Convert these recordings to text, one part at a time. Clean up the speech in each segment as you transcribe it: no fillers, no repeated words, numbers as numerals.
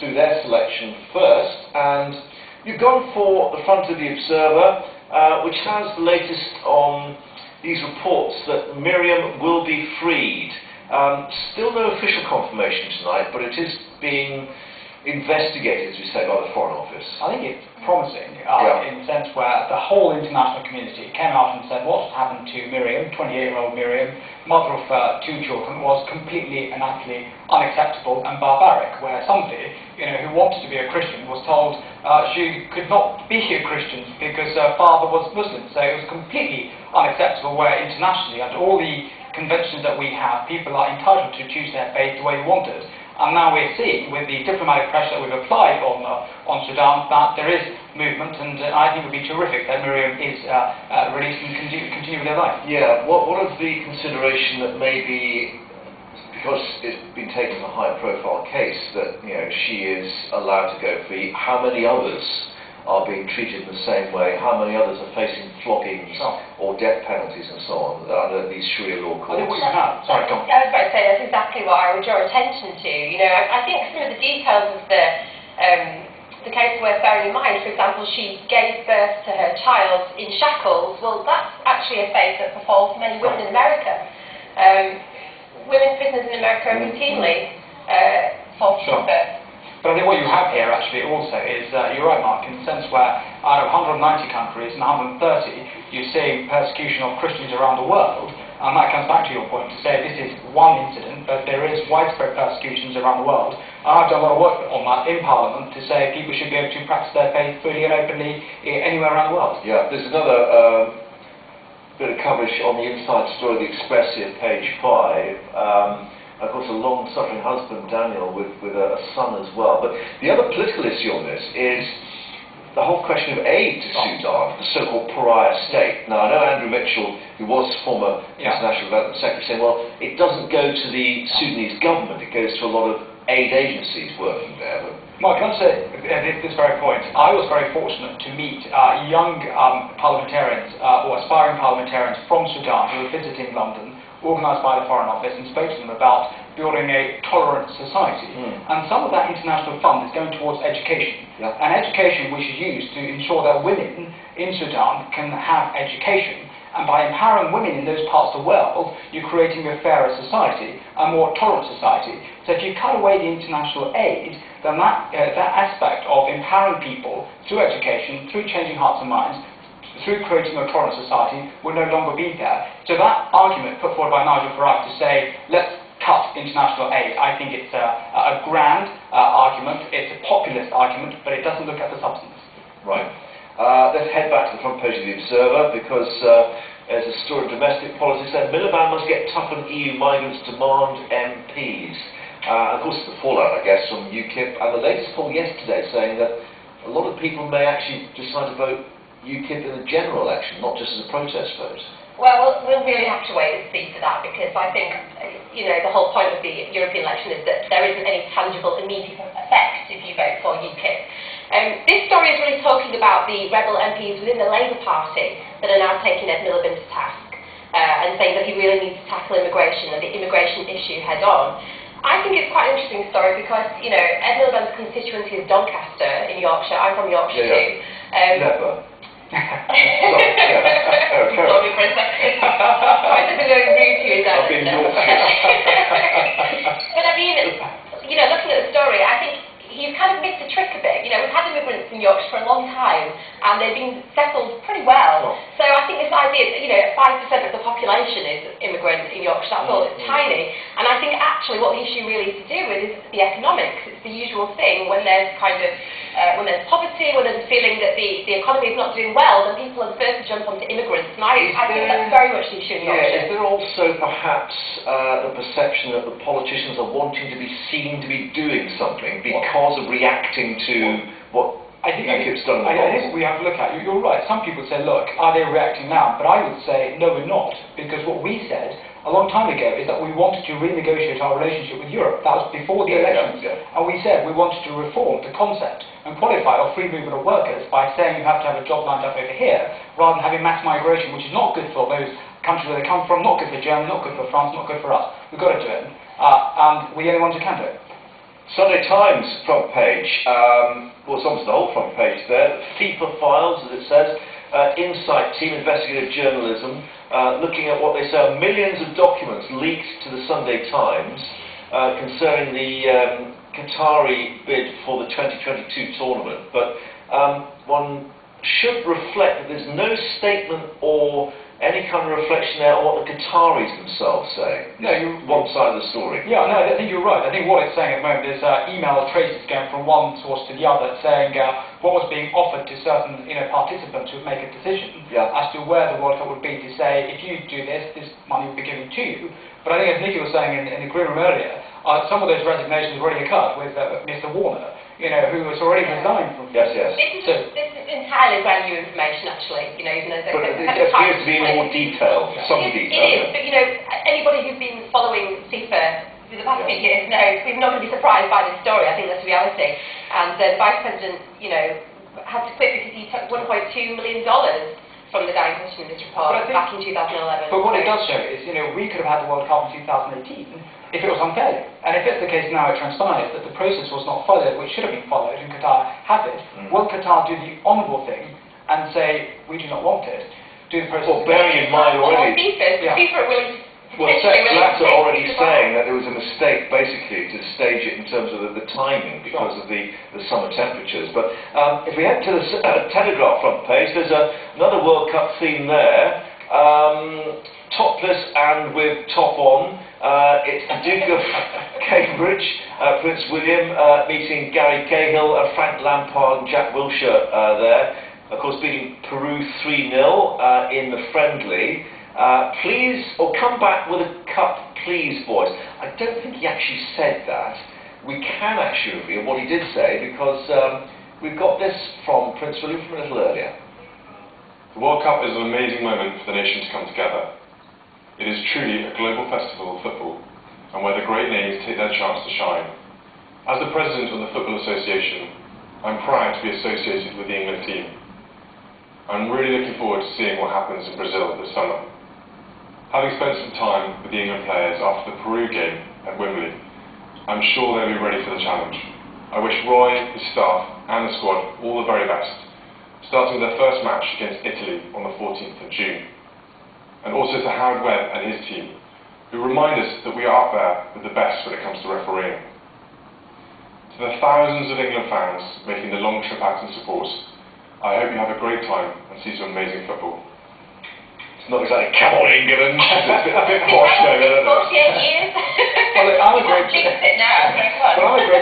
through their selection first, and you've gone for the front of the Observer, which has the latest on these reports that Miriam will be freed. Still no official confirmation tonight, but it is being investigated, as we say, by the Foreign Office. I think it's promising in the sense where the whole international community came out and said what had happened to Miriam, 28-year-old Miriam, mother of 2 children, was completely and utterly unacceptable and barbaric, where somebody who wanted to be a Christian was told she could not be a Christian because her father was Muslim. So it was completely unacceptable, where internationally, under all the conventions that we have, people are entitled to choose their faith the way they wanted. And now we're seeing, with the diplomatic pressure that we've applied on Sudan, that there is movement, and I think it would be terrific that Miriam is released and continue with their life. Yeah, what of the consideration that maybe, because it's been taken as a high-profile case, that she is allowed to go free, how many others are being treated in the same way? How many others are facing floggings or death penalties and so on under these Sharia law courts? I think what you have. Sorry, Tom. I was about to say that's exactly what I would draw attention to. I think some of the details of the case were bearing in mind. For example, she gave birth to her child in shackles. Well, that's actually a fate that befalls many women in America. Women prisoners in America are routinely forced to give birth. But I think what you have here actually also is, you're right, Mark, in the sense where out of 190 countries and 130, you're seeing persecution of Christians around the world, and that comes back to your point to say this is one incident, but there is widespread persecutions around the world. And I've done a lot of work on that in Parliament to say people should be able to practice their faith freely and openly anywhere around the world. Yeah, there's another bit of coverage on the inside story of the Express here, page 5. Of course, a long-suffering husband, Daniel, with a son as well. But the other political issue on this is the whole question of aid to Sudan, the so-called pariah state. Now, I know Andrew Mitchell, who was former International Development Secretary, saying, well, it doesn't go to the Sudanese government, it goes to a lot of aid agencies working there. But Mark, can I say at this very point, I was very fortunate to meet young parliamentarians or aspiring parliamentarians from Sudan who were visiting London, organised by the Foreign Office, and spoke to them about building a tolerant society. And some of that international fund is going towards education. And education which is used to ensure that women in Sudan can have education. And by empowering women in those parts of the world, you're creating a fairer society, a more tolerant society. So if you cut away the international aid, then that aspect of empowering people through education, through changing hearts and minds, through creating a tolerant society, will no longer be there. So that argument put forward by Nigel Farage to say, let's cut international aid, I think it's a grand argument, it's a populist argument, but it doesn't look at the substance. Right. Let's head back to the front page of the Observer, because there's a story of domestic politics there. Miliband must get tough on EU migrants, demand MPs. Of course, the fallout, I guess, from UKIP, and the latest poll yesterday saying that a lot of people may actually decide to vote UKIP in the general election, not just as a protest vote. Well, we'll really have to wait and see for that, because I think, the whole point of the European election is that there isn't any tangible immediate effect if you vote for UKIP. This story is really talking about the rebel MPs within the Labour Party that are now taking Ed Miliband to task and saying that he really needs to tackle immigration and the immigration issue head on. I think it's quite an interesting story because, Ed Miliband's constituency is Doncaster in Yorkshire. I'm from Yorkshire too. Never. Sorry for a second. I've been going rude to you, I've been But I mean, looking at the story, I think he's kind of missed the trick a bit. We've had immigrants in Yorkshire for a long time, and they've been settled pretty well. So I think this idea that, 5% of the population is immigrant in Yorkshire, that's all, it's tiny. And I think actually what the issue really is to do with is the economics. It's the usual thing when there's when there's poverty, when there's a feeling that the economy is not doing well, then people are the first to jump onto immigrants. And I think that's very much the issue in Yorkshire. Is there also perhaps the perception that the politicians are wanting to be seen to be doing something because of reacting to what UKIP's done in the past? I think we have to look at, you're right, some people say, look, are they reacting now? But I would say, no, we're not, because what we said a long time ago is that we wanted to renegotiate our relationship with Europe. That was before the elections. And we said we wanted to reform the concept and qualify of free movement of workers by saying you have to have a job lined up over here, rather than having mass migration, which is not good for those countries where they come from, not good for Germany, not good for France, not good for us. We've got to do it. And we're the only ones who can do it. Sunday Times front page, well, it's almost the whole front page there. FIFA files, as it says, Insight Team Investigative Journalism, looking at what they say are millions of documents leaked to the Sunday Times concerning the Qatari bid for the 2022 tournament. But one should reflect that there's no statement or any kind of reflection there on what the Qataris themselves say. No, one side of the story. Yeah, no, I think you're right. I think what it's saying at the moment is email traces going from one source to the other, saying what was being offered to certain participants who would make a decision as to where the World Cup would be, to say, if you do this, this money will be given to you. But I think, as Nicky was saying in the green room earlier, some of those resignations already occurred with Mr. Warner, who has already resigned from... Yes, yes. This is entirely brand new information, actually, even though but it appears to be in more detail, some detail. It is, but anybody who's been following FIFA for the past few years knows we're not going to be surprised by this story. I think that's the reality. And the Vice President, had to quit because he took $1.2 million from the dying question in this report back in 2011. But what it does show is, we could have had the World Cup in 2018 if it was unfair. And if it's the case now, it transpires that the process was not followed, which should have been followed, and Qatar has it. Will Qatar do the honourable thing and say, we do not want it? Do the process... Well, bearing in mind already... FIFA are willing to... Well, Sepp are already saying that there was a mistake, basically, to stage it in terms of the timing because of the summer temperatures. But if we head to the Telegraph front page, there's another World Cup theme there. Topless and with top on. It's the Duke of Cambridge, Prince William, meeting Gary Cahill, Frank Lampard and Jack Wilshere there. Of course, beating Peru 3-0 in the friendly. Please, or come back with a cup, please, boys. I don't think he actually said that. We can actually reveal what he did say because we've got this from Prince William from a little earlier. The World Cup is an amazing moment for the nation to come together. It is truly a global festival of football, and where the great names take their chance to shine. As the President of the Football Association, I'm proud to be associated with the England team. I'm really looking forward to seeing what happens in Brazil this summer. Having spent some time with the England players after the Peru game at Wembley, I'm sure they'll be ready for the challenge. I wish Roy, his staff and the squad all the very best, starting with their first match against Italy on the 14th of June. And also to Howard Webb and his team, who remind us that we are up there with the best when it comes to refereeing. To the thousands of England fans making the long trip out in support, I hope you have a great time and see some amazing football. It's not exactly come on England. It's a bit posh though, isn't it? 48 years. Well, look, I'm a great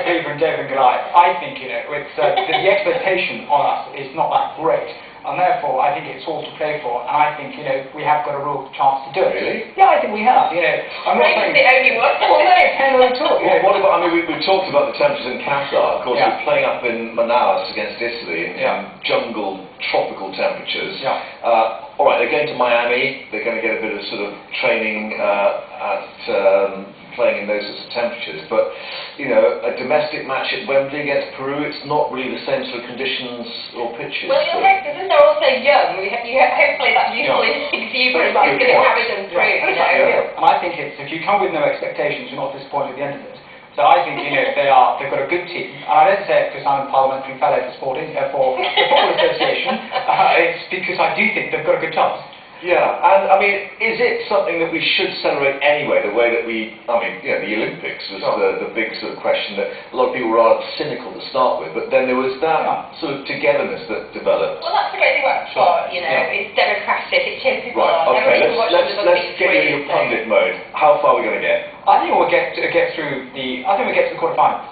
believer in David and Goliath. I think, it's, the expectation on us is not that great. And therefore, I think it's all to play for, and I think, we have got a real chance to do it. Really? Yeah, I think we have, I'm not saying... the only one. Well, no, hello at all. Well, what about, we've talked about the temperatures in Qatar. Of course, we're playing up in Manaus against Italy in jungle, tropical temperatures. All right, they're going to Miami. They're going to get a bit of sort of training at playing in those sorts of temperatures. But, a domestic match at Wembley against Peru, it's not really the same sort of conditions or pitches. Well, you're right, because they're also young. Hopefully that youthful exuberance is going to carry them through, And I think if you come with no expectations, you're not disappointed at the end of it. So I think, they've got a good team. And I don't say it because I'm a parliamentary fellow for the Football Association. It's because I do think they've got a good chance. Yeah, and is it something that we should celebrate anyway, the way that the Olympics was the big sort of question that a lot of people were rather cynical to start with, but then there was that sort of togetherness that developed. Well, that's the great thing about sport, it's democratic, it cheers people on. Right, okay, let's get you in your pundit mode. How far are we going to get? I think we'll get through the quarterfinals.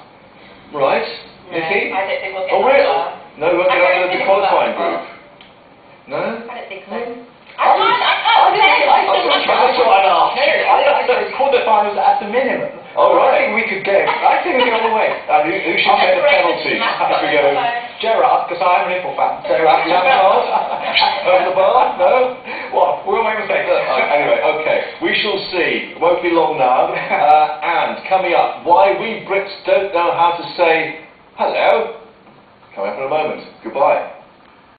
Right, no, Nicky? I don't think we'll get really? far. No, we won't get out of the qualifying group? No? I don't think so. I think quarterfinals at the minimum. Oh, right. I think we could go. I think we go all the way. And who should take the penalty if we go? Gerrard, because I'm a Liverpool fan. So over the bar? No? What? We'll make mistakes. Anyway, okay. We shall see. It won't be long now. And coming up, why we Brits don't know how to say hello. Coming up in a moment. Goodbye.